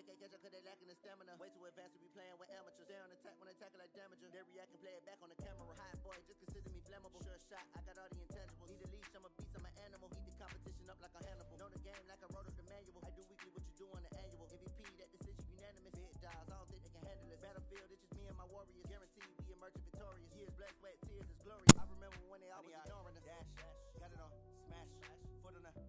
can't catch up cause they lacking the stamina. Way too advanced to be playing with amateurs. Stay on attack when attack like damager. They react and play it back on the camera. Hot boy, just consider me flammable. Sure shot, I got all the intangibles. Need a leash, I'm a beast, I'm an animal. Heat the competition up like a Hannibal. Know the game like I wrote up the manual. I do weekly what you do on the annual. MVP, that decision unanimous. Big dials, I don't think they can handle it. Battlefield, it's just me and my warriors. Guaranteed we emerging victorious. Years, blood, sweat, tears, it's glorious. I remember when they always ignoring us. Dash, got it on, smash, foot on the gas.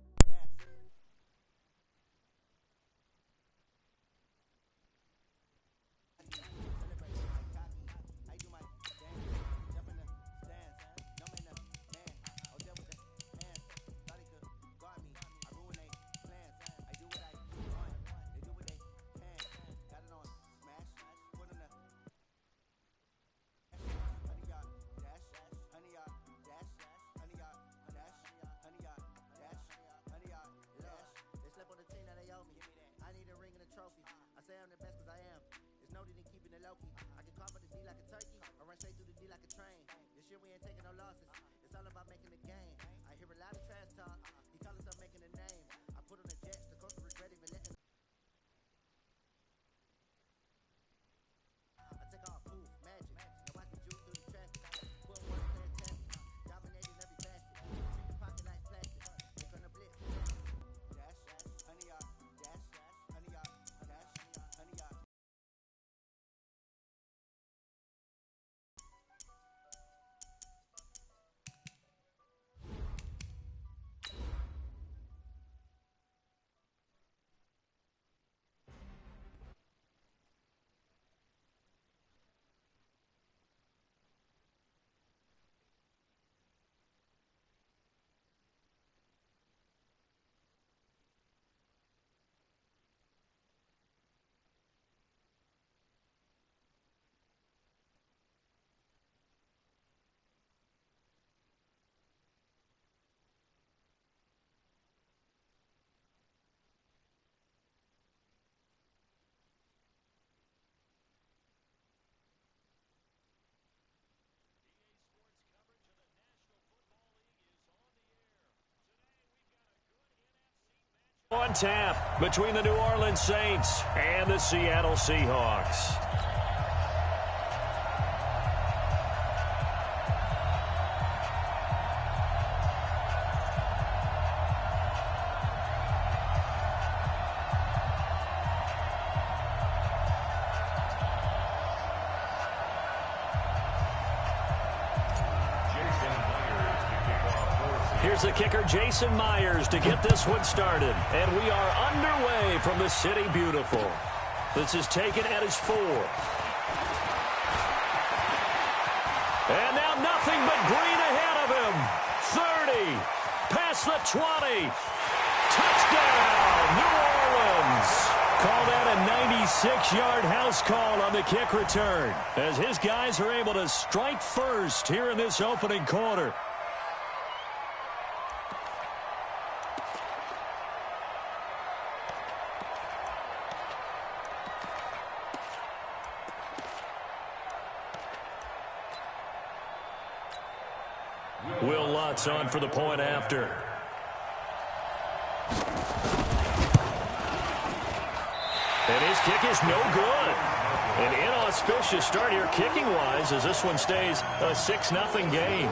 I say I'm the best cause I am. It's no need in keeping it low-key. I can carve up the D like a turkey, or run straight through the D like a train. This year we ain't taking no losses. It's all about making the game. I hear a lot of trash talk. He call himself making a name. I put on the jets, the coach will regret even letting. I take off, poof, magic. Now watch me juke through the traffic. Put one fantastic. Dominating every facet. Treat the pocket like plastic. They gonna blitz. Dash, honey yard, dash, honey yard, dash, honey yard. On tap between the New Orleans Saints and the Seattle Seahawks. Here's the kicker, Jason Myers, to get this one started. And we are underway from the City Beautiful. This is taken at his 4. And now nothing but green ahead of him. 30, past the 20. Touchdown, New Orleans. Call that a 96-yard house call on the kick return, as his guys are able to strike first here in this opening quarter. Will Lutz on for the point after. And his kick is no good. An inauspicious start here kicking-wise as this one stays a 6-0 game.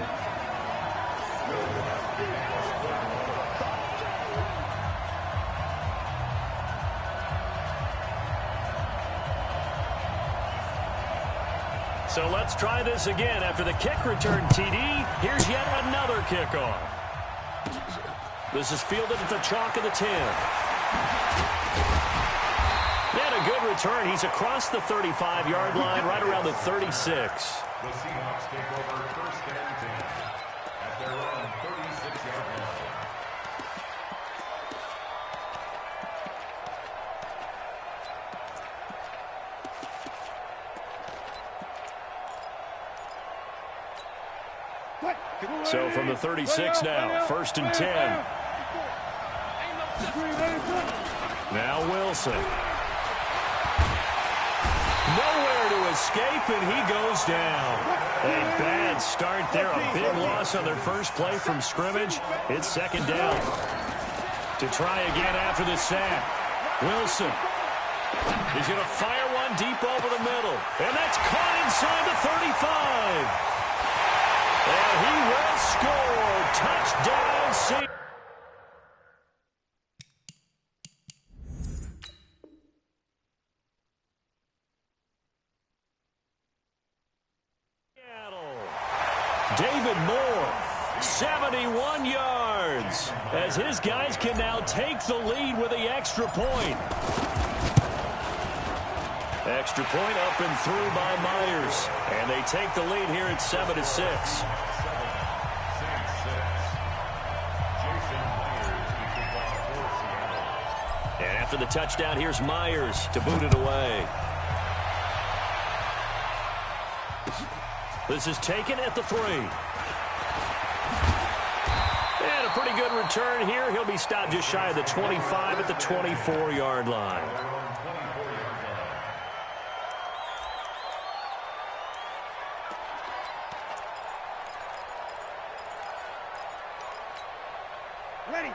So let's try this again. After the kick return TD, here's yet another kickoff. This is fielded at the chalk of the 10. And a good return. He's across the 35-yard line, right around the 36. The Seahawks take over first and 10 at their own 36-yard line. So from the 36 now, first and 10. Now Wilson. Nowhere to escape, and he goes down. A bad start there, a big loss on their first play from scrimmage. It's second down. To try again after the sack. Wilson. He's going to fire one deep over the middle. And that's caught inside the 35. And he will score. Touchdown, Seattle. David Moore, 71 yards, as his guys can now take the lead with the extra point. Extra point up and through by Myers, and they take the lead here at 7-6. And after the touchdown, here's Myers to boot it away. This is taken at the 3. And a pretty good return here. He'll be stopped just shy of the 25 at the 24-yard line.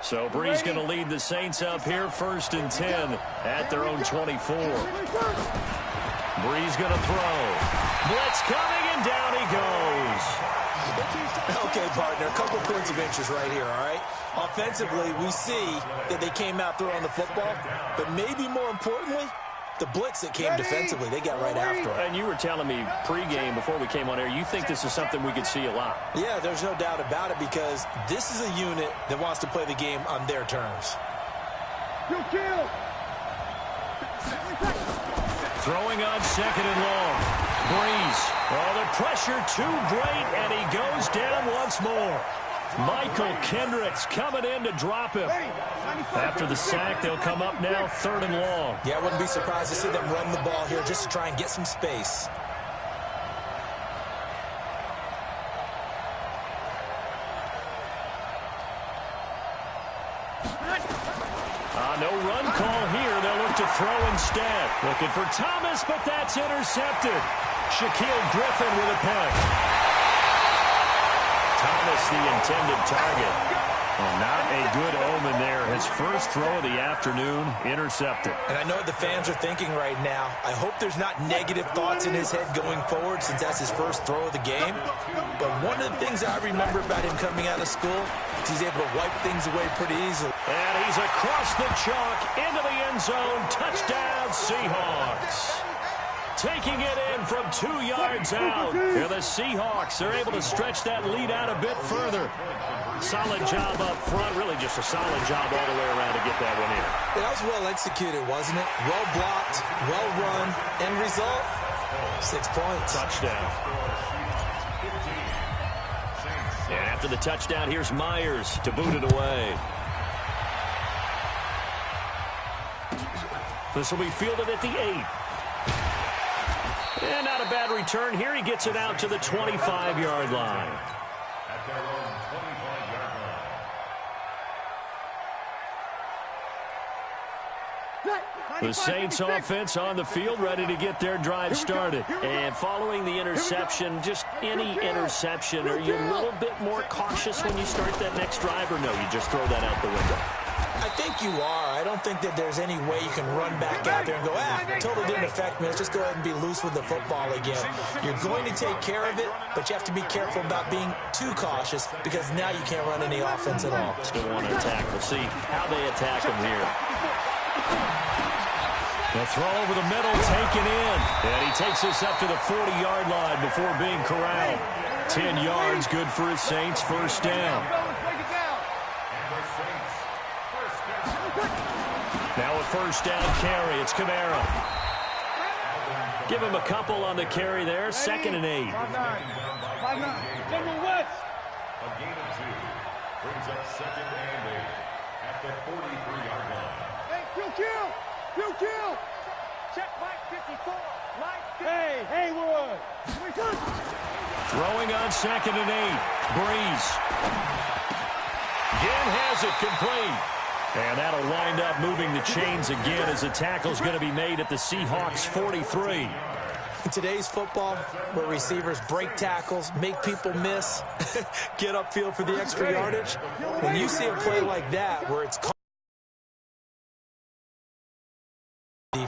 So Bree's going to lead the Saints up here, 1st and 10 at their own 24. Bree's going to throw. Blitz coming, and down he goes. Okay, partner, a couple points of interest right here, all right? Offensively, we see that they came out throwing the football, but maybe more importantly, the blitz that came defensively, they got right after it. And you were telling me pregame before we came on air, you think this is something we could see a lot. Yeah, there's no doubt about it, because this is a unit that wants to play the game on their terms. Throwing on 2nd and long. Breeze. Oh, the pressure too great, and he goes down once more. Michael Kendricks coming in to drop him. After the sack, they'll come up now 3rd and long. Yeah, I wouldn't be surprised to see them run the ball here just to try and get some space. No run call here. They'll look to throw instead. Looking for Thomas, but that's intercepted. Shaquille Griffin with a pick. Thomas, the intended target. Well, not a good omen there. His first throw of the afternoon, intercepted. And I know what the fans are thinking right now. I hope there's not negative thoughts in his head going forward, since that's his first throw of the game. But one of the things I remember about him coming out of school is he's able to wipe things away pretty easily. And he's across the chalk into the end zone. Touchdown, Seahawks. Taking it in from 2 yards out. And the Seahawks are able to stretch that lead out a bit further. Solid job up front. Really just a solid job all the way around to get that one in. That was well executed, wasn't it? Well blocked, well run. End result, 6 points. Touchdown. And after the touchdown, here's Myers to boot it away. This will be fielded at the 8. And not a bad return here. He gets it out to the 25-yard line. At their own 25-yard line. The Saints offense on the field, ready to get their drive started. And following the interception, just any interception, are you a little bit more cautious when you start that next drive, or no, you just throw that out the window? I think you are. I don't think that there's any way you can run back out there and go, totally didn't affect me. Let's just go ahead and be loose with the football again. You're going to take care of it, but you have to be careful about being too cautious, because now you can't run any offense at all. Still want to attack. We'll see how they attack him here. The throw over the middle, taken in. And he takes us up to the 40-yard line before being corralled. 10 yards, good for his Saints, first down. Now a first down carry. It's Kamara. Give him a couple on the carry there. 2nd and 8. A gain of 2 brings up 2nd and 8 at the 43-yard line. Kill. Check Mike 54. Hey, Haywood. Throwing on 2nd and 8. Breeze. Again has it complete. And that'll wind up moving the chains again as the tackle's going to be made at the Seahawks 43. In today's football, where receivers break tackles, make people miss, get upfield for the extra yardage, when you see a play like that where it's called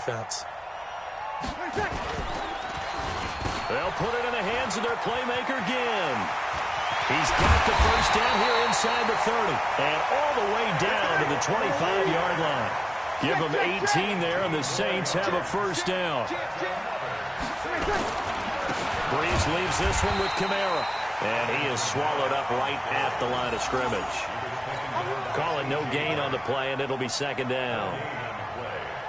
defense. They'll put it in the hands of their playmaker again. He's got the first down here inside the 30 and all the way down to the 25-yard line. Give them 18 there, and the Saints have a first down. Breeze leaves this one with Kamara, and he is swallowed up right at the line of scrimmage. Calling no gain on the play, and it'll be second down.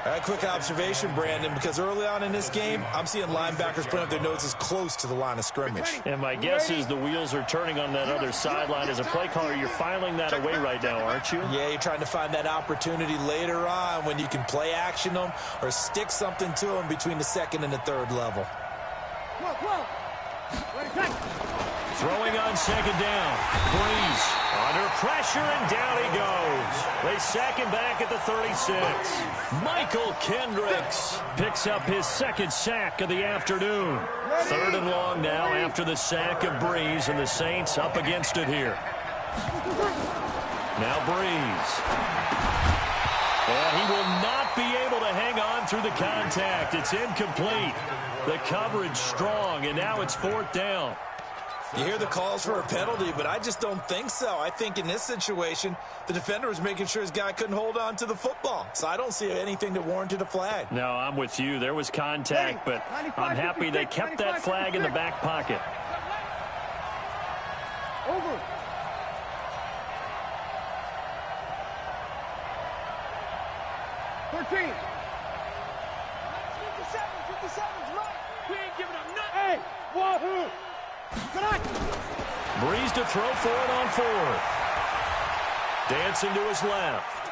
A quick observation, Brandon, because early on in this game, I'm seeing linebackers putting up their noses close to the line of scrimmage. And my guess is the wheels are turning on that other sideline. As a play caller, you're filing that away right now, aren't you? Yeah, you're trying to find that opportunity later on when you can play action them or stick something to them between the second and the third level. Throwing on second down. Breeze under pressure, and down he goes. They sack him back at the 36. Michael Kendricks picks up his second sack of the afternoon. Third and long now after the sack of Breeze, and the Saints up against it here. Now Breeze. And he will not be able to hang on through the contact. It's incomplete. The coverage strong, and now it's fourth down. You hear the calls for a penalty, but I just don't think so. I think in this situation, the defender was making sure his guy couldn't hold on to the football. So I don't see anything that warranted a flag. No, I'm with you. There was contact, but I'm happy they kept that flag in the back pocket. Over. $13. 57's right. We ain't giving up nothing. Hey, wahoo! Breeze to throw for it on fourth. Dancing to his left.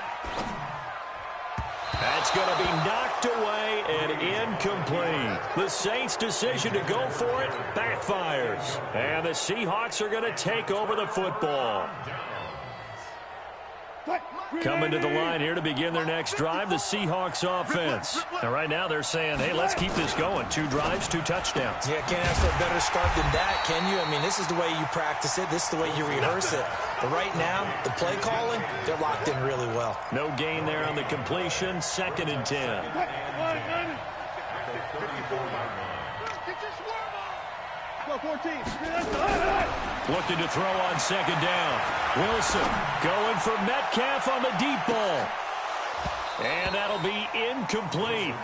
That's going to be knocked away and incomplete. The Saints' decision to go for it backfires. And the Seahawks are going to take over the football. Coming to the line here to begin their next drive, the Seahawks offense. And right now they're saying, hey, let's keep this going. 2 drives, 2 touchdowns. Yeah, can't ask for a better start than that, can you? I mean, this is the way you practice it. This is the way you rehearse it. But right now, the play calling, they're locked in really well. No gain there on the completion. 2nd and 10. Go 14. Looking to throw on second down. Wilson going for Metcalf on the deep ball. And that'll be incomplete.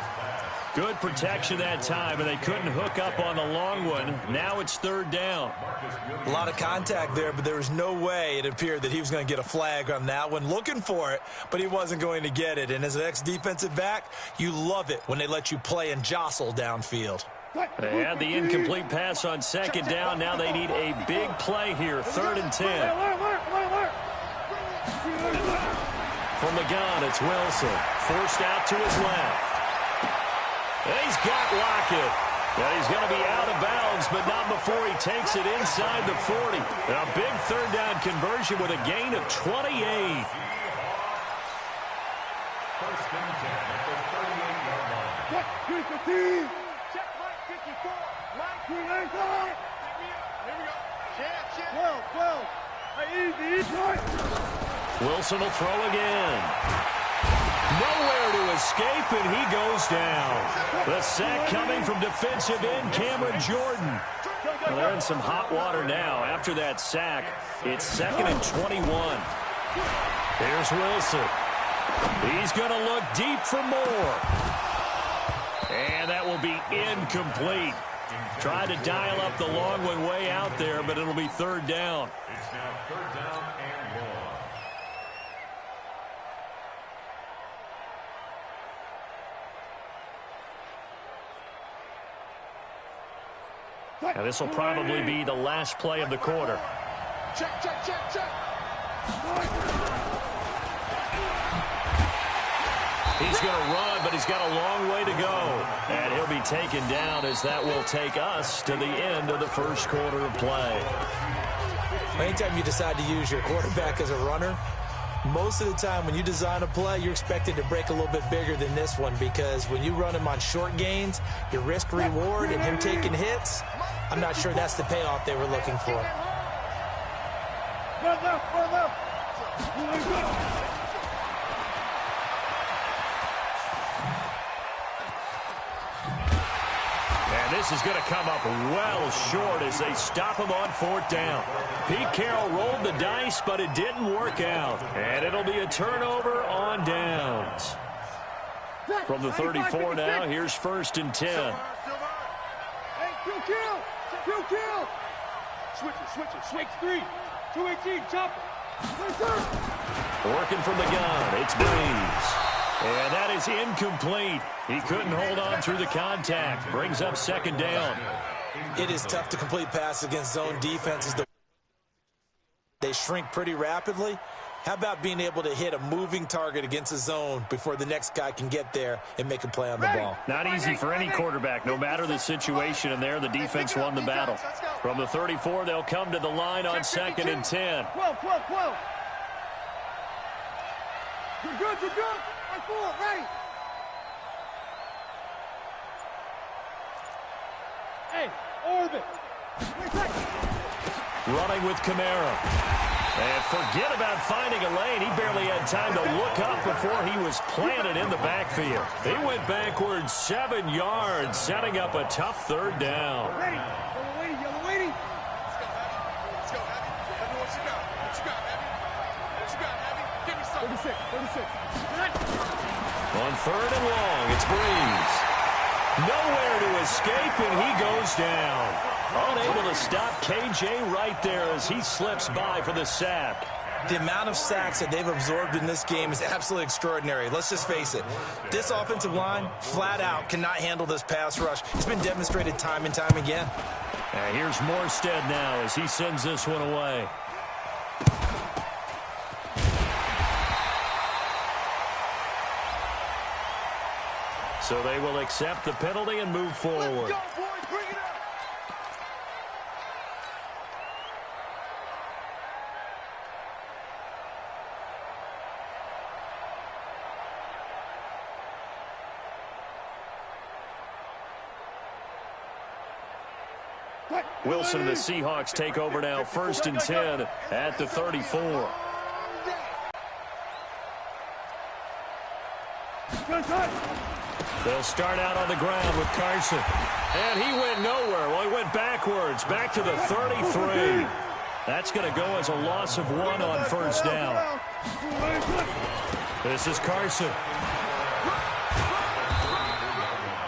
Good protection that time, and they couldn't hook up on the long one. Now it's third down. A lot of contact there, but there was no way it appeared that he was going to get a flag on that one. Looking for it, but he wasn't going to get it. And as an ex-defensive back, you love it when they let you play and jostle downfield. They had the incomplete pass on second down. Now they need a big play here. 3rd and 10. From the gun, it's Wilson. Forced out to his left. And he's got Lockett. And he's going to be out of bounds, but not before he takes it inside the 40. And a big third down conversion with a gain of 28. First and 10 at the 38-yard line. Check Mike 54. Mike 54. Here we go. Check. 12. Wilson will throw again. Nowhere to escape, and he goes down. The sack coming from defensive end Cameron Jordan. Well, they're in some hot water now. After that sack, it's 2nd and 21. Here's Wilson. He's going to look deep for more. And that will be incomplete. Try to dial up the long one way out there, but it'll be third down. It's now third down and long. And this will probably be the last play of the quarter. Check. He's going to run, but he's got a long way to go. And he'll be taken down as that will take us to the end of the first quarter of play. Anytime you decide to use your quarterback as a runner, most of the time when you design a play, you're expected to break a little bit bigger than this one, because when you run him on short gains, your risk-reward and him taking hits, I'm not sure that's the payoff they were looking for. This is going to come up well short as they stop him on 4th down. Pete Carroll rolled the dice, but it didn't work out. And it'll be a turnover on downs. From the 34 now, here's 1st and 10. Hey, kill! Switch 3. 218, chop it. Working from the gun, it's Breeze. And that is incomplete. He couldn't hold on through the contact. Brings up 2nd down. It is tough to complete passes against zone defenses. They shrink pretty rapidly. How about being able to hit a moving target against a zone before the next guy can get there and make a play on the ball? Not easy for any quarterback, no matter the situation, and there the defense won the battle. From the 34, they'll come to the line on 2nd and 10. 12. You're good. I'm full, ready. Hey, orbit. Running with Kamara. And forget about finding a lane. He barely had time to look up before he was planted in the backfield. He went backwards 7 yards, setting up a tough 3rd down. Ready. Yellow waiting. Let's go, Abby. Tell me what you got. What you got, Abby? Give me something. 36. On 3rd and long, it's Breeze. Nowhere to escape, and he goes down. Unable to stop KJ right there as he slips by for the sack. The amount of sacks that they've absorbed in this game is absolutely extraordinary. Let's just face it. This offensive line, flat out, cannot handle this pass rush. It's been demonstrated time and time again. And here's Morstead now as he sends this one away. So they will accept the penalty and move forward. Let's go, boys. Bring it up. Wilson and the Seahawks take over now, 1st and 10 at the 34. They'll start out on the ground with Carson. And he went nowhere. Well, he went backwards, back to the 33. That's going to go as a loss of 1 on 1st down. This is Carson.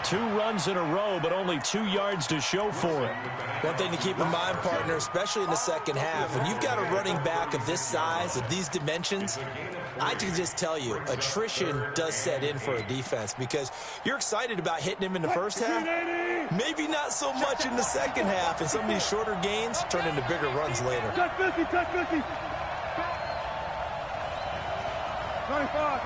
2 runs in a row, but only 2 yards to show for it. One thing to keep in mind, partner, especially in the second half, when you've got a running back of this size, of these dimensions, I can just tell you, attrition does set in for a defense because you're excited about hitting him in the first half. Maybe not so much in the second half, and some of these shorter gains turn into bigger runs later. Touch 50. 25.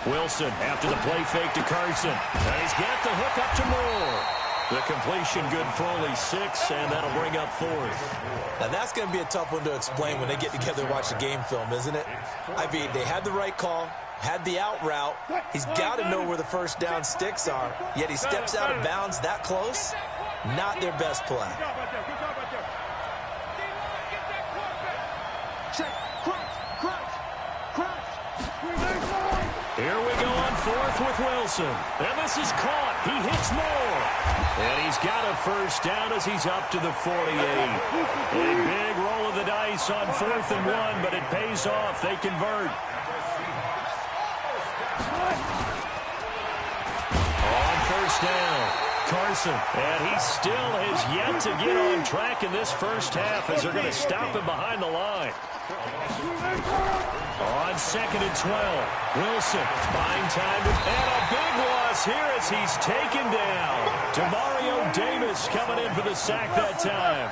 Wilson after the play fake to Carson. And he's got the hook up to Moore. The completion good for only 6, and that'll bring up 4th. Now that's going to be a tough one to explain when they get together and watch the game film, isn't it? I mean, they had the right call, had the out route. He's got to know where the 1st down sticks are, yet he steps out of bounds that close. Not their best play. Here we go on 4th with Wilson. And this is caught. He hits Moore. And he's got a 1st down as he's up to the 48. A big roll of the dice on 4th and 1, but it pays off. They convert. On 1st down, Carson. And he still has yet to get on track in this first half as they're going to stop him behind the line. On 2nd and 12, Wilson buying time, and a big loss here as he's taken down. Demario Davis coming in for the sack that time.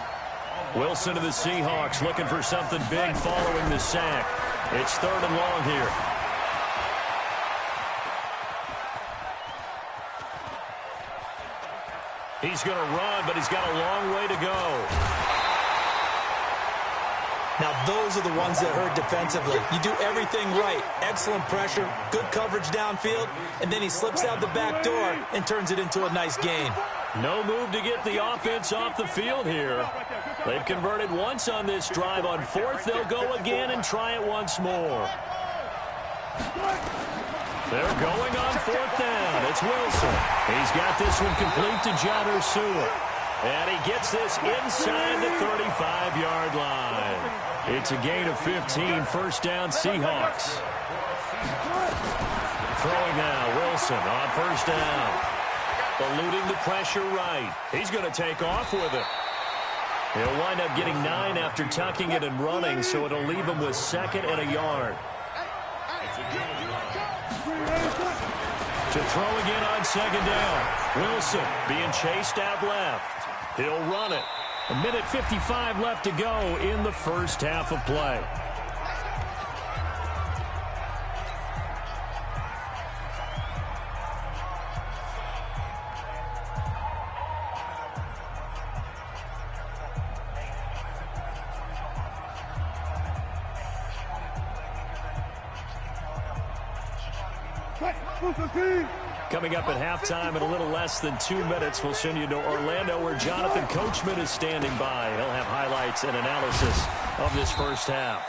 Wilson to the Seahawks looking for something big following the sack. It's 3rd and long here. He's going to run, but he's got a long way to go. Now, those are the ones that hurt defensively. You do everything right. Excellent pressure, good coverage downfield, and then he slips out the back door and turns it into a nice gain. No move to get the offense off the field here. They've converted once on this drive. On 4th, they'll go again and try it once more. They're going on fourth down. It's Wilson. He's got this one complete to John Ursula. And he gets this inside the 35-yard line. It's a gain of 15, first down Seahawks. Throwing now, Wilson on first down. Eluding the pressure right. He's going to take off with it. He'll wind up getting 9 after tucking it and running, so it'll leave him with 2nd and a yard. To throw again on 2nd down. Wilson being chased out left. He'll run it. 1:55 left to go in the first half of play. Coming up at halftime in a little less than 2 minutes, we'll send you to Orlando where Jonathan Coachman is standing by. He'll have highlights and analysis of this first half.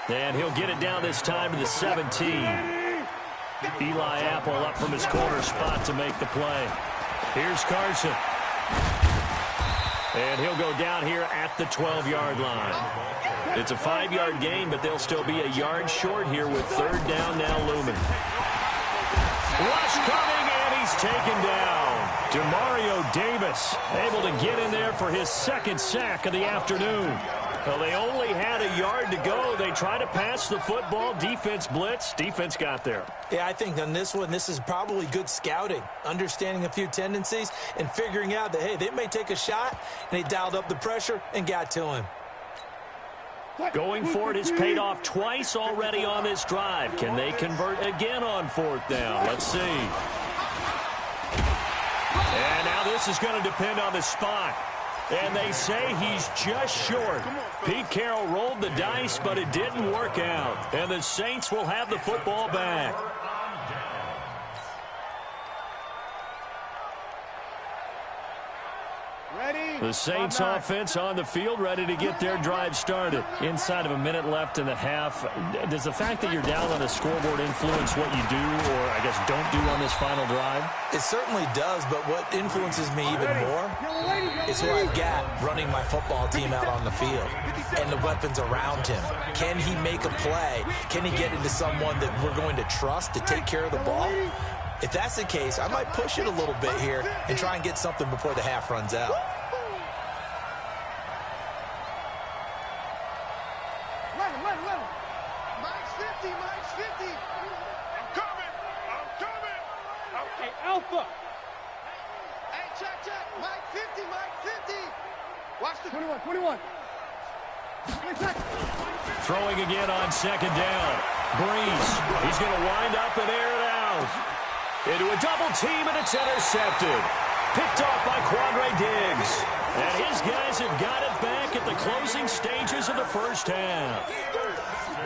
And he'll get it down this time to the 17. Eli Apple up from his corner spot to make the play. Here's Carson. And he'll go down here at the 12-yard line. It's a 5-yard gain, but they'll still be a yard short here with 3rd down now looming. Rush coming, and he's taken down. Demario Davis able to get in there for his 2nd sack of the afternoon. Well, they only had a yard to go. They tried to pass the football. Defense blitz. Defense got there. Yeah, I think on this one, this is probably good scouting, understanding a few tendencies, and figuring out that, hey, they may take a shot, and they dialed up the pressure and got to him. Going for it has paid off twice already on this drive. Can they convert again on 4th down? Let's see. And now this is going to depend on the spot. And they say he's just short. Pete Carroll rolled the dice, but it didn't work out. And the Saints will have the football back. The Saints offense on the field ready to get their drive started. Inside of a minute left in the half. Does the fact that you're down on the scoreboard influence what you do or, I guess, don't do on this final drive? It certainly does, but what influences me even more is who I've got running my football team out on the field and the weapons around him. Can he make a play? Can he get into someone that we're going to trust to take care of the ball? If that's the case, I might push it a little bit here and try and get something before the half runs out. Mike's 50. I'm coming. Okay, Alpha. Hey, check. Mike 50. Watch the 21. Throwing again on 2nd down. Breeze. He's going to wind up and air it out. Into a double team, and it's intercepted. Picked off by Quandre Diggs. And his guys have got it back at the closing stages of the first half.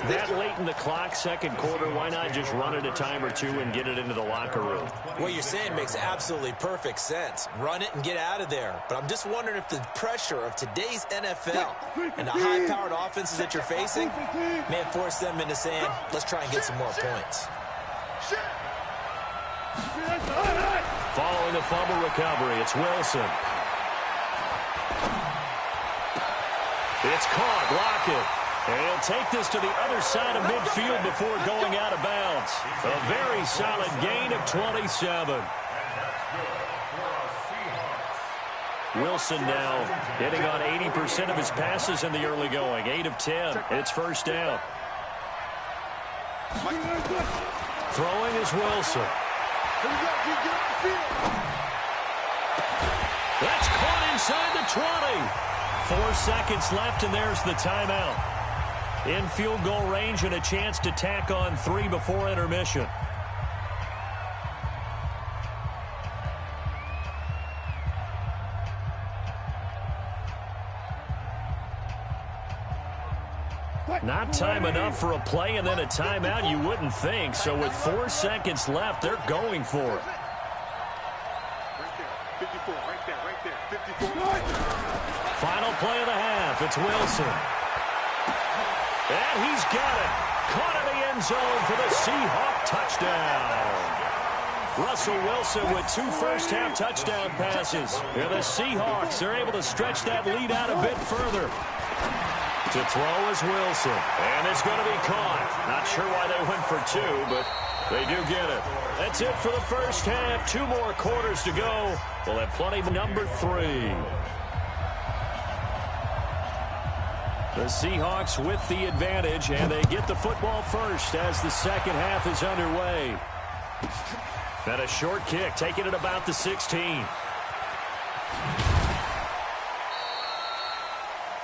That late in the clock, 2nd quarter, why not just run it a time or two and get it into the locker room? What you're saying makes absolutely perfect sense. Run it and get out of there. But I'm just wondering if the pressure of today's NFL and the high-powered offenses that you're facing may have forced them into saying, let's try and get some more points. Following the fumble recovery, it's Wilson. It's caught. Lockett. And he'll take this to the other side of midfield before going out of bounds. A very solid gain of 27. Wilson now hitting on 80% of his passes in the early going. 8 of 10. It's first down. Throwing is Wilson. That's caught inside the 20. 4 seconds left, and there's the timeout. In field goal range and a chance to tack on 3 before intermission. Not time enough for a play and then a timeout, you wouldn't think. So with 4 seconds left, they're going for it. Right there. 54. Final play of the half. It's Wilson. And he's got it. Caught in the end end zone for the Seahawk touchdown. Russell Wilson with 2 first-half touchdown passes. And the Seahawks are able to stretch that lead out a bit further. To throw is Wilson. And it's going to be caught. Not sure why they went for 2, but they do get it. That's it for the first half. 2 more quarters to go. We'll have plenty of number 3. The Seahawks with the advantage, and they get the football first as the second half is underway. And a short kick, taking it about the 16. The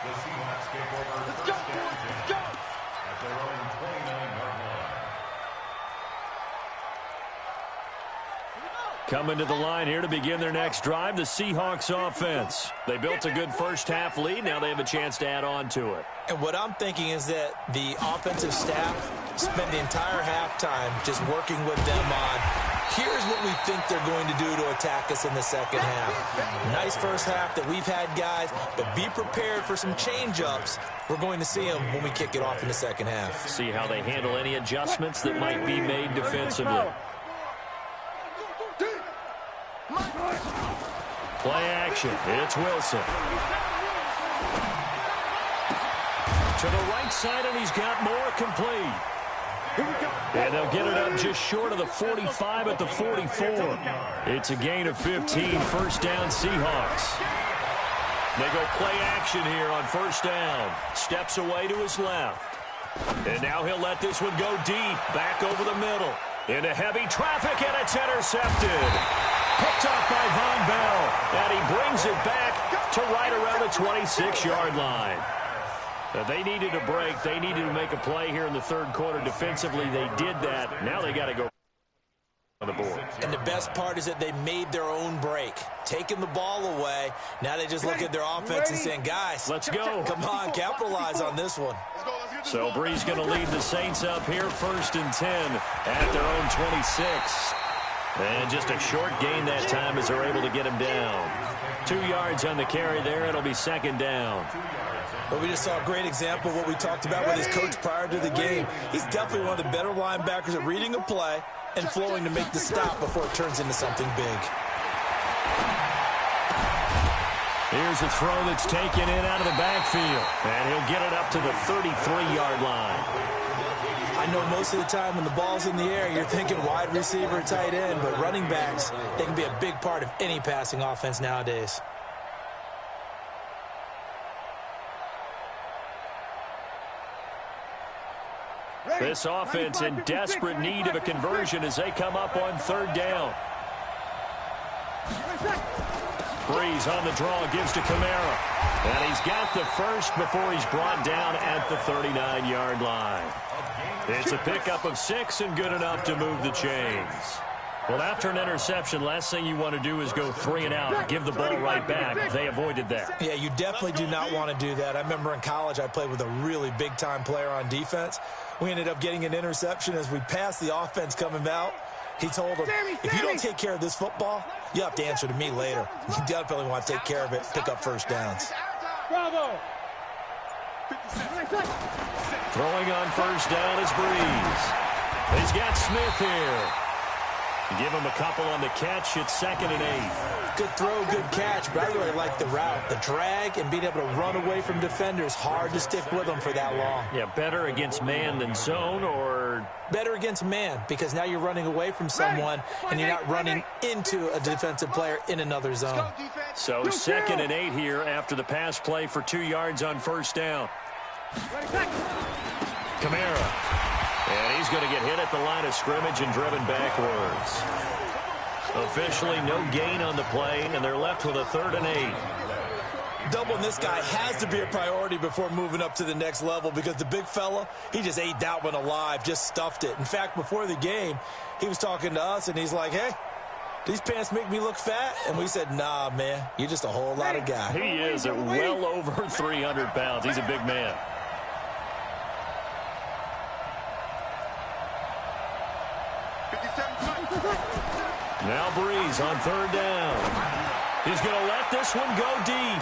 Seahawks take over first down at their own 29-yard line. Coming to the line here to begin their next drive, the Seahawks offense. They built a good first-half lead. Now they have a chance to add on to it. And what I'm thinking is that the offensive staff spent the entire halftime just working with them on, here's what we think they're going to do to attack us in the second half. Nice first half that we've had, guys, but be prepared for some change-ups. We're going to see them when we kick it off in the second half. See how they handle any adjustments that might be made defensively. Play action. It's Wilson. To the right side, and he's got more complete. And they'll get it up just short of the 45 at the 44. It's a gain of 15, first down Seahawks. They go play action here on first down. Steps away to his left. And now he'll let this one go deep, back over the middle. Into heavy traffic, and it's intercepted. Picked up by Von Bell, and he brings it back to right around the 26-yard line. They needed a break. They needed to make a play here in the third quarter. Defensively, they did that. Now they got to go on the board. And the best part is that they made their own break, taking the ball away. Now they just look at their offense and saying, guys, let's go. Come on, capitalize on this one. So Breeze going to lead the Saints up here, 1st and 10 at their own 26. And just a short gain that time as they're able to get him down. 2 yards on the carry there. It'll be second down. But we just saw a great example of what we talked about with his coach prior to the game. He's definitely one of the better linebackers at reading a play and flowing to make the stop before it turns into something big. Here's a throw that's taken in out of the backfield. And he'll get it up to the 33-yard line. I know most of the time when the ball's in the air, you're thinking wide receiver, tight end, but running backs, they can be a big part of any passing offense nowadays. This offense in desperate need of a conversion as they come up on third down. Breeze on the draw, gives to Kamara. And he's got the first before he's brought down at the 39-yard line. It's a pickup of 6 and good enough to move the chains. Well, after an interception, last thing you want to do is go 3 and out and give the ball right back. They avoided that. Yeah, you definitely do not want to do that. I remember in college I played with a really big-time player on defense. We ended up getting an interception as we passed the offense coming out. He told him, if you don't take care of this football, you have to answer to me later. You definitely want to take care of it, pick up first downs. Bravo! Throwing on first down is Breeze. He's got Smith here. Give him a couple on the catch. It's 2nd and 8. Good throw, good catch, but I really like the route. The drag and being able to run away from defenders, hard to stick with them for that long. Yeah, better against man than zone, or better against man, because now you're running away from someone and you're not running into a defensive player in another zone. So 2nd and 8 here after the pass play for 2 yards on first down. Kamara. And he's going to get hit at the line of scrimmage and driven backwards. Officially no gain on the play, and they're left with a 3rd and 8. Doubling this guy has to be a priority before moving up to the next level, because the big fella, he just ate that one alive, just stuffed it. In fact, before the game, he was talking to us, and he's like, hey, these pants make me look fat? And we said, nah, man, you're just a whole lot of guy. He is at well over 300 pounds. He's a big man. Now Breeze on 3rd down. He's going to let this one go deep.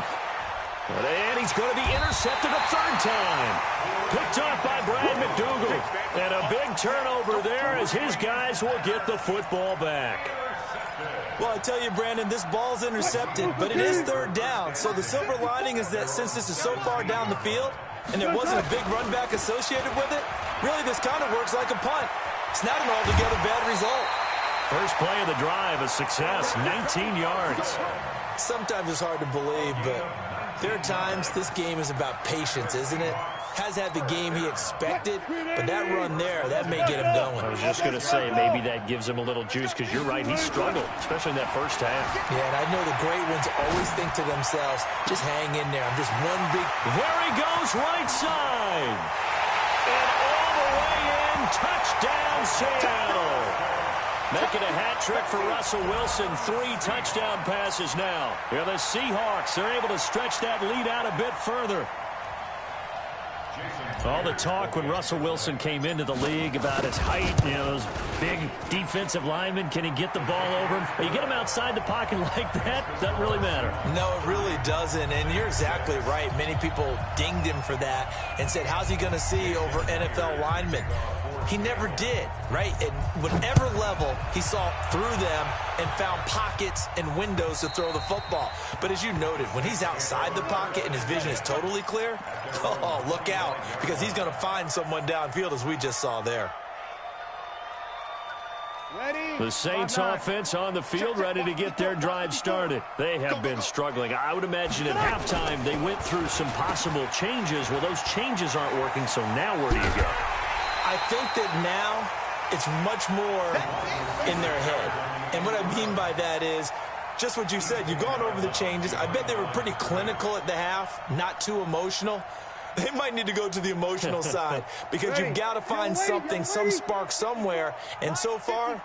And he's going to be intercepted a 3rd time. Picked off by Brad McDougal. And a big turnover there as his guys will get the football back. Well, I tell you, Brandon, this ball's intercepted, but it is third down. So the silver lining is that since this is so far down the field and there wasn't a big run back associated with it, really this kind of works like a punt. It's not an altogether bad result. First play of the drive, a success, 19 yards. Sometimes it's hard to believe, but there are times this game is about patience, isn't it? Has had the game he expected, but that run there, that may get him going. I was just going to say, maybe that gives him a little juice, because you're right, he struggled, especially in that first half. Yeah, and I know the great ones always think to themselves, just hang in there. I'm just one big... There he goes, right side. And all the way in, touchdown Seattle. Making a hat trick for Russell Wilson. 3 touchdown passes now. Yeah, the Seahawks are able to stretch that lead out a bit further. All the talk when Russell Wilson came into the league about his height, you know, those big defensive linemen, can he get the ball over him? You get him outside the pocket like that, doesn't really matter. No, it really doesn't, and you're exactly right. Many people dinged him for that and said, how's he going to see over NFL linemen? He never did, right? At whatever level, he saw through them and found pockets and windows to throw the football. But as you noted, when he's outside the pocket and his vision is totally clear, oh, look out, because he's going to find someone downfield, as we just saw there. The Saints offense on the field, ready to get their drive started. They have been struggling. I would imagine at halftime they went through some possible changes. Well, those changes aren't working, so now where do you go? I think that now it's much more in their head. And what I mean by that is just what you said. You've gone over the changes. I bet they were pretty clinical at the half, not too emotional. They might need to go to the emotional side because you've got to find something, some spark somewhere. And so far,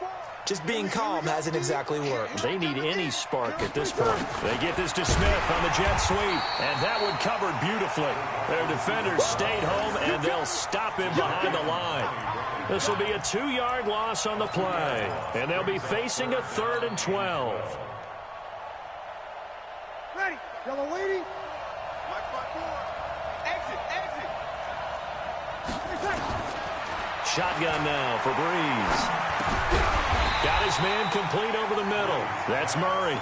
just being calm hasn't exactly worked. They need any spark at this point. They get this to Smith on the jet sweep, and that one covered beautifully. Their defenders stayed home, and they'll stop him behind the line. This will be a 2-yard loss on the play, and they'll be facing a 3rd and 12. Ready. Yellow waiting. My front door. Exit. Shotgun now for Breeze. Got his man complete over the middle. That's Murray.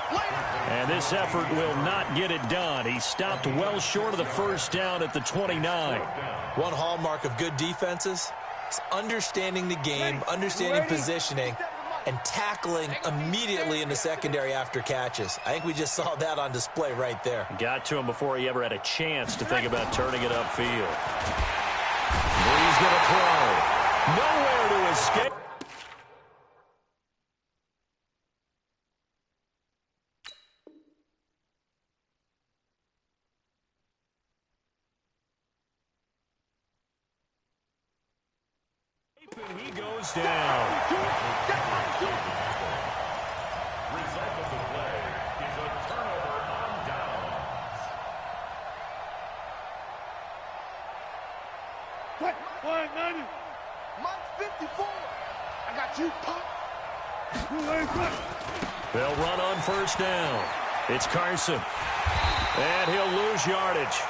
And this effort will not get it done. He stopped well short of the first down at the 29. One hallmark of good defenses is understanding the game, understanding positioning, and tackling immediately in the secondary after catches. I think we just saw that on display right there. Got to him before he ever had a chance to think about turning it upfield. Breeze going to throw. Nowhere to escape. He goes down. Result of the play is a turnover on downs. What? 190. Mine's 54. I got you, pop. They'll run on first down. It's Carson. And he'll lose yardage.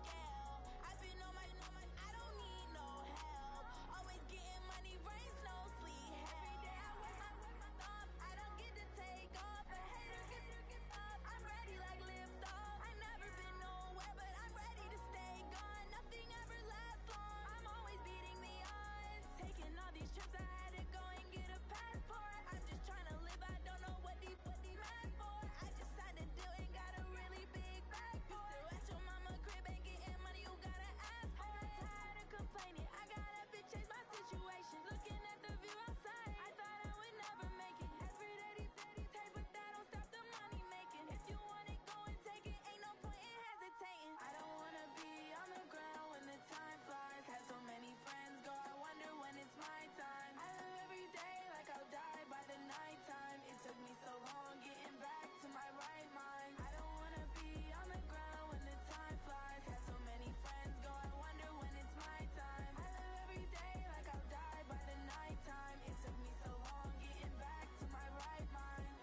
scale. I've been on my, I don't need no help. Always getting money, rain, snow, sleet, every day I work my thumb. I don't get to take off, a hater get up. I'm ready like lift off. I've never been nowhere, but I'm ready to stay gone. Nothing ever lasts long. I'm always beating the odds. Taking all these trips, I had to go and get a passport. I'm just trying to live, I don't know what the mad for. I just signed a deal and got a really big bag for it. Still at your mama crib, ain't getting money, you gotta ask for it. Tired of complaining, I got up and changed my situation. Looking at the view outside, I thought I would never make it. Every day they take, but that don't stop the money making. If you want it, go and take it, ain't no point in hesitating. I don't wanna be on the ground when the time flies. Had so many friends go, I wonder when it's my time. I live every day like I'll die by the nighttime. It took me so long getting back to my right mind. I don't wanna be on the ground when the time flies. Had so many friends go, I wonder when it's my time. I live every day like I'll die by the nighttime. It took me so long getting back to my right mind.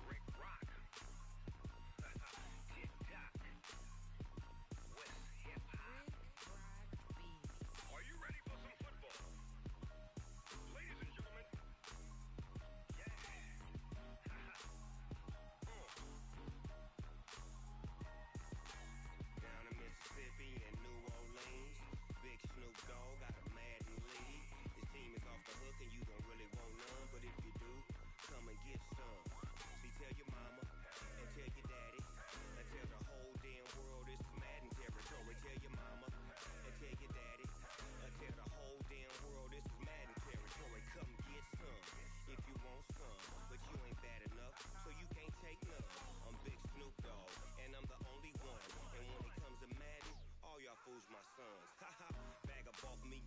Rick Rock. Tick-tock. West hip-hop. Are you ready for some football? Ladies and gentlemen. Yeah. Down in Mississippi and New Orleans, Big Snoop Dogg got a Madden lead. His team is off the hook and you don't really want none, but if you do, come and get some. See, tell your mama and tell your daddy and tell the whole damn world this is Madden territory. Tell your mama and tell your daddy and tell the whole damn world this is Madden territory. Come get some if you want some, but you ain't bad enough, so you can't take none. I'm Big Snoop Dogg and I'm the only one. And when it comes to Madden, all y'all fools my sons. Haha, bag of off me.